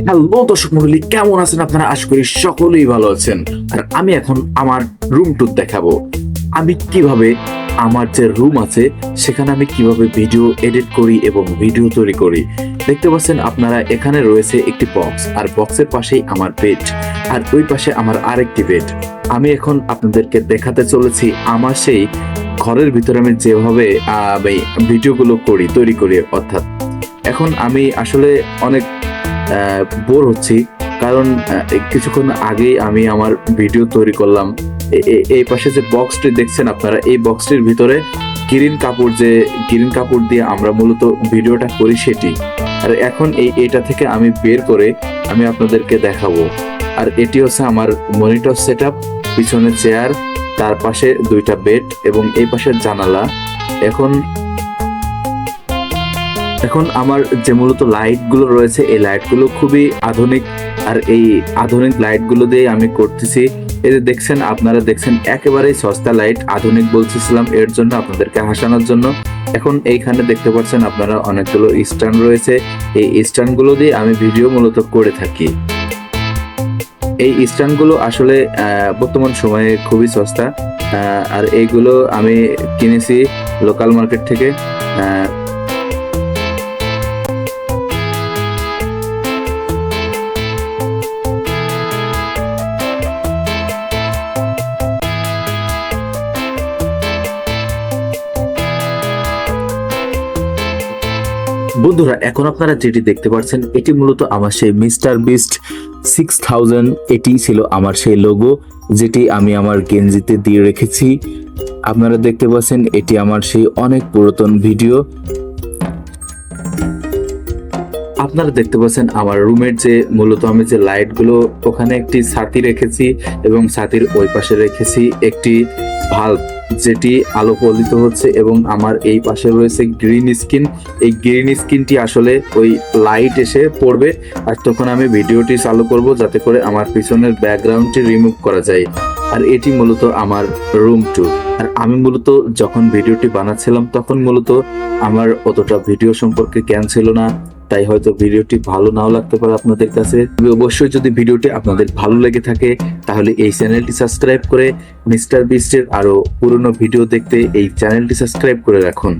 Hello দর্শক মণ্ডলী, কেমন আছেন আপনারা? আশা করি সকলেই ভালো আছেন। আর আমি এখন আমার রুম ট্যুর দেখাবো। আমি কিভাবে আমার যে রুম আছে সেখানে আমি কিভাবে ভিডিও এডিট করি এবং ভিডিও তৈরি করি। দেখতে পাচ্ছেন আপনারা, এখানে রয়েছে একটি বক্স, আর বক্সের পাশেই আমার বেড, আর ওই পাশে আমার আরেকটি বেড। আমি এখন আপনাদেরকে দেখাতে চলেছি আমার সেই ঘরের ভিতরে আমি যেভাবে ভিডিওগুলো তৈরি করি। অর্থাৎ এখন আমি আসলে অনেক বোর হচ্ছি, কারণ কিছুক্ষণ আগেই আমি আমার ভিডিও তৈরি করলাম। এই পাশে যে বক্সটি দেখছেন আপনারা, এই বক্সটির ভিতরে গ্রিন কাপড় দিয়ে আমরা মূলত ভিডিওটা করি সেটি। আর এখন এটা থেকে আমি বের করে আমি আপনাদেরকে দেখাবো। আর এটি হচ্ছে আমার মনিটর সেটআপ, পিছনে চেয়ার, তার পাশে দুইটা বেড এবং এই পাশে জানালা। এখন আমার যে মূলত লাইট গুলো রয়েছে, এই লাইট গুলো খুবই আধুনিক, আর এই আধুনিক লাইট গুলো দিয়ে আমি করতেছি। এই যে আপনারা দেখছেন একেবারেই সস্তা লাইট, আধুনিক বলছিলাম এর জন্য, আপনাদেরকে হাসানোর জন্য। এখন এইখানে দেখতে পাচ্ছেন আপনারা অনেকগুলো স্ট্যান্ড রয়েছে, এই স্ট্যান্ড গুলো দিয়ে আমি ভিডিও মূলত করে থাকি। এই স্ট্যান্ড গুলো আসলে বর্তমান সময়ে খুবই সস্তা, আর এইগুলো আমি কিনেছি লোকাল মার্কেট থেকে। বন্ধুরা, এখন আপনারা যেটি দেখতে পাচ্ছেন এটি মূলত আমার সেই মিস্টার বিস্ট 6000, এটি ছিল আমার সেই লোগো, যেটি আমি আমার গেঞ্জিতে দিয়ে রেখেছি। আপনারা দেখতে পাচ্ছেন এটি আমার সেই অনেক পুরাতন ভিডিও। আপনারা দেখতে পাচ্ছেন আমার রুমের যে মূলত আমি যে লাইট গুলো, ওখানে একটি ছাতি রেখেছি এবং ছাতির ওই পাশে রেখেছি একটি বাল্ব, যেটি আলো পল্লিত হচ্ছে, এবং আমার এই পাশে রয়েছে গ্রিন স্ক্রিন। এই গ্রিন স্ক্রিনটি আসলে ওই লাইট এসে পড়বে, আর তখন আমি ভিডিওটি চালু করব যাতে করে আমার পিছনের ব্যাকগ্রাউন্ডটি রিমুভ করা যায়। আর এটি মূলত আমার রুম ট্যুর। আর আমি মূলত যখন ভিডিওটি বানাচ্ছিলাম তখন মূলত আমার অতটা ভিডিও সম্পর্কে জ্ঞান ছিল না, তাই হয়তো ভিডিওটি ভালো নাও লাগতে পারে আপনাদের কাছে। অবশ্যই যদি ভিডিওটি আপনাদের ভালো লেগে থাকে তাহলে এই চ্যানেলটি সাবস্ক্রাইব করে মিস্টার বিস্টের আরো পুরনো ভিডিও দেখতে এই চ্যানেলটি সাবস্ক্রাইব করে রাখুন।